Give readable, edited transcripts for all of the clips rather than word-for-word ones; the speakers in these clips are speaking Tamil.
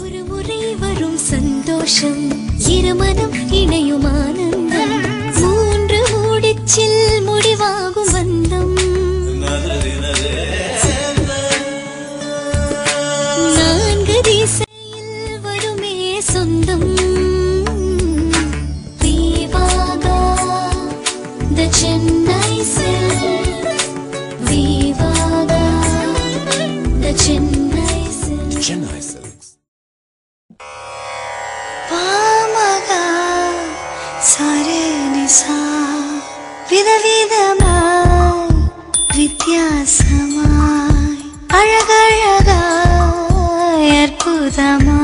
ஒரு முறை வரும் சந்தோஷம் இருமனம் இணையும் ஆனந்தம் மூன்று மூடிச்சில் முடிவாகும் பந்தம் நான்கு திசையில் வருமே சொந்தம் Vivaga the Chennai Silks Vivaga the Chennai Silks Chennai Silks Pamaga sare nisa vidvidamai vityasamai azhagazhagai arpudamai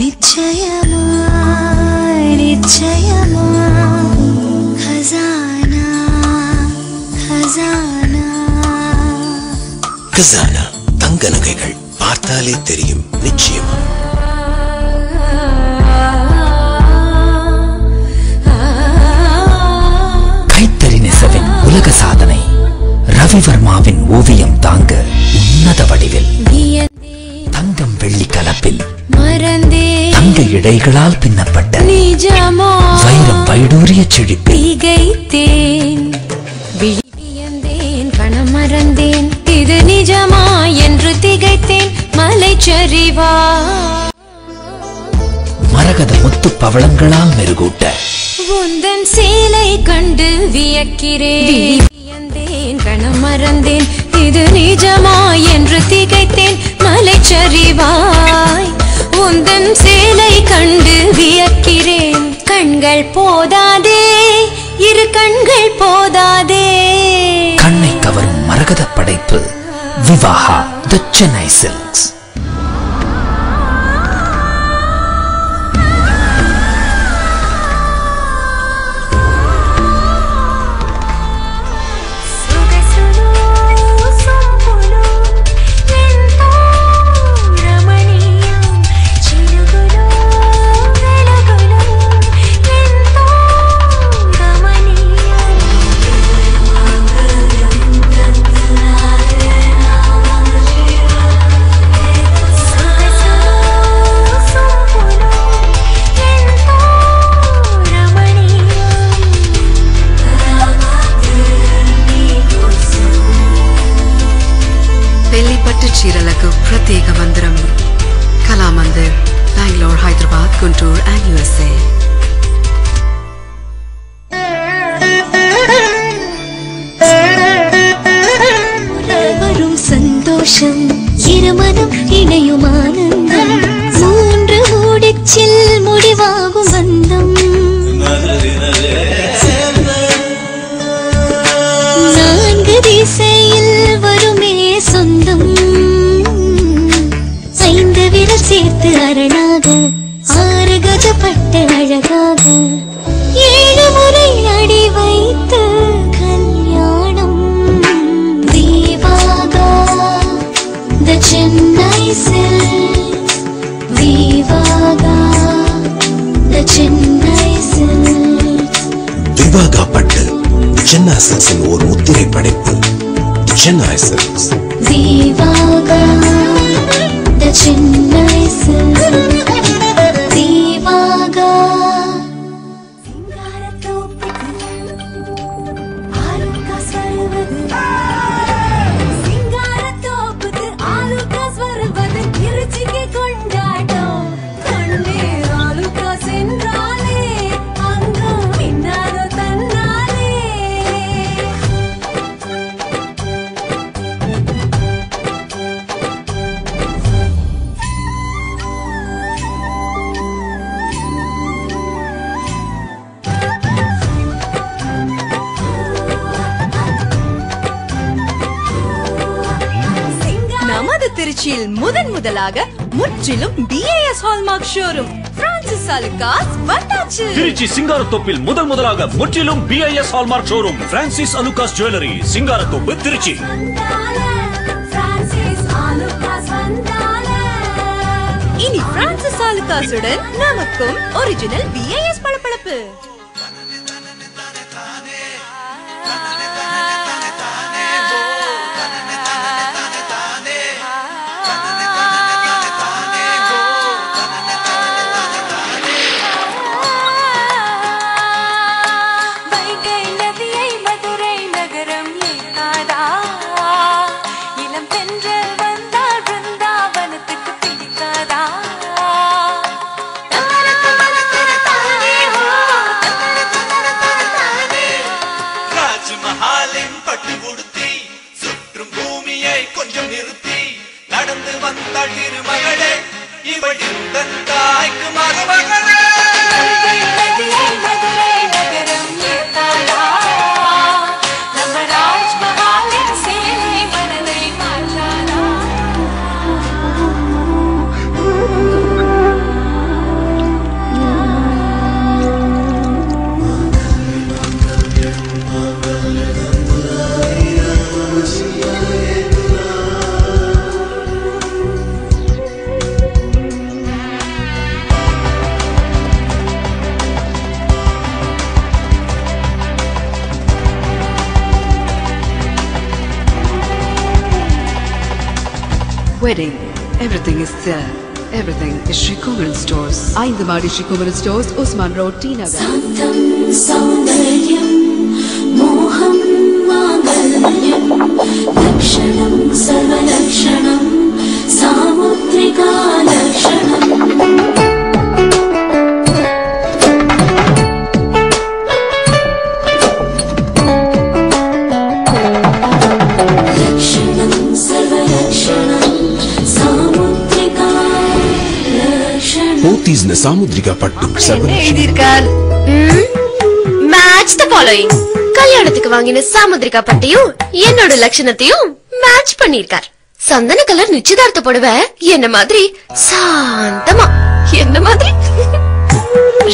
nichayamai nichayamai khazana khazana Khazana தங்க நகைகள் பார்த்தாலே தெரியும் நிச்சயமா கைத்தறி நெசவின் உலக சாதனை ரவிவர்மாவின் ஓவியம் தாங்க உன்னத வடிவில் தங்கம் வெள்ளி கலப்பில் தங்க இழைகளால் பின்னப்பட்ட வைரம் வைடூரிய செழிப்பில் மறந்தேன் இது நிஜமா என்று திகைத்தேன் மலைச்சரிவா மரகத முத்து பவளங்களால் மெருகூட்ட உந்தன் சேலை கண்டு வியக்கிறேன் கணம் மறந்தேன் இது நிஜமா என்று திகைத்தேன் மலைச்சரிவாய் உந்தன் சேலை கண்டு வியக்கிறேன் கண்கள் போதாதே இரு கண்கள் போதாதே கண்ணை கவரும் மரகத படைப்பு விவாஹா தி சென்னை சில்க்ஸ் చీరలకు ప్రత్యేక మందిరం కళామందిర్ బెంగళూరు హైదరాబాద్ గుంటూరు అండ్ USA வரும் சந்தோஷம் இருமனம் இணையும் ஆனந்தம் மூன்று மூடிச்சில் முடிவாகும் பந்தம் நான்கு திசையில் வருமே சொந்தம் ஐந்து விரல் சேர்த்து அரணாக ஆறு கஜப்பட்டு அழகாக ஏழு முறை அடி வைத்து கல்யாணம் Vivaga the Chennai Silks Vivaga the Chennai Silks Vivaha பட்டு சென்னை சில்க்ஸின் ஒரு முத்திரை படைப்பு Chennai silks Vivaga the Chennai Silks Vivaga திருச்சியில் முதலாக முற்றிலும் BAS hallmark showroom Francis Alukkas வந்தாச்சு. திருச்சி சிங்காரத்தோப்பில் முதலாக முற்றிலும் BAS hallmark showroom Francis Alukkas jewellery Singarathoppu Trichy. இனி பிரான்சிஸ் அலுகாஸுடன் நமக்கும் ஒரிஜினல் BAS பளபளப்பு. Wedding. Everything is there. Everything is Sri Kumaran Stores. Aindamadi Sri Kumaran Stores, Usman Road, T Nagar. शान्तं सौन्दर्यं मोहं माङ्गल्यं लक्षणं सर्वलक्षणं सामुद्रिका लक्षणम् போத்தீஸ் சாமுத்ரிகா பட்டு மேட்ச் தி ஃபாலோயிங். கல்யாணத்துக்கு வாங்கின சாமுத்ரிகா பட்டையும் என்னோட லட்சணத்தையும் மேட்ச் பண்ணிருக்கார். சந்தன கலர் நிச்சயதார்த்த புடவை என்ன மாதிரி சாந்தமா, என்ன மாதிரி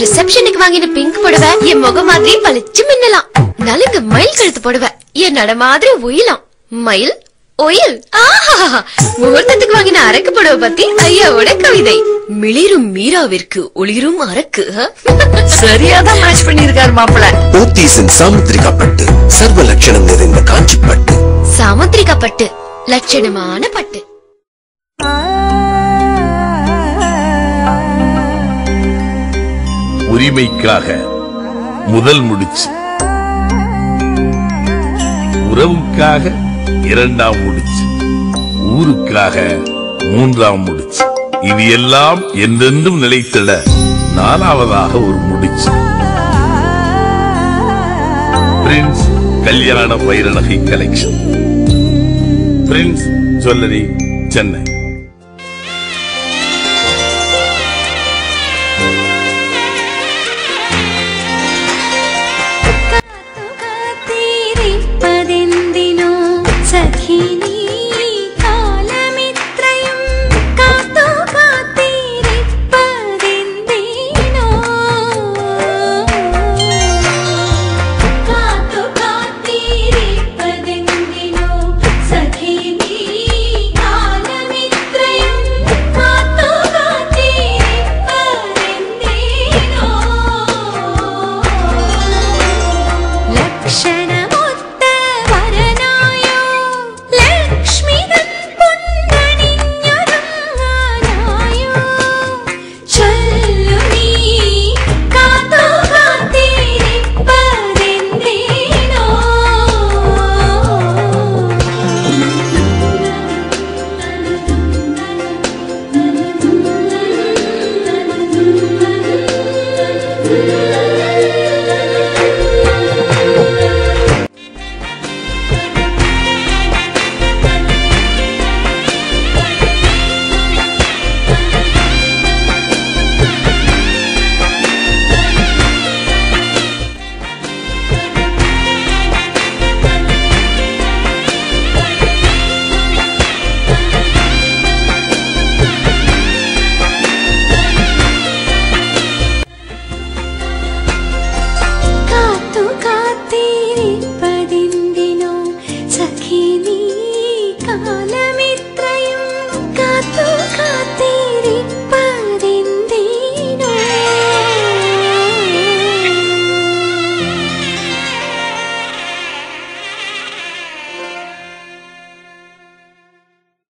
ரிசப்ஷனுக்கு வாங்கின பிங்க் புடவை என் முகம் மாதிரி பளிச்சு மின்னலாம். நலுங்கு மயில் கழுத்து புடவை என் நட மாதிரி ஒயிலாம். மயில் ஒயில். முகூர்த்தத்துக்கு வாங்கின அரக்கு புடவை பத்தி ஐயாவோட கவிதை. மிளிரும் மீராவிற்கு ஒளிரும் அரக்கு. சரியாதான் மேட்ச் பண்ணிருக்காரு மாப்பிள்ள. போத்தீஸின் சாமுத்ரிகா பட்டு சர்வ லட்சணம் நிறைந்த காஞ்சி பட்டு. சாமுத்ரிகா பட்டு லட்சணமான பட்டு. உரிமைக்காக முதல் முடிச்சு, உறவுக்காக இரண்டாம் முடிச்சு, ஊருக்காக மூன்றாம் முடிச்சு, இது எல்லாம் என்றென்றும் நிலைத்திட நாலாவதாக ஒரு முடிச்சு. பிரின்ஸ் கல்யாண வைர நகை கலெக்ஷன், பிரின்ஸ் ஜுவல்லரி, சென்னை.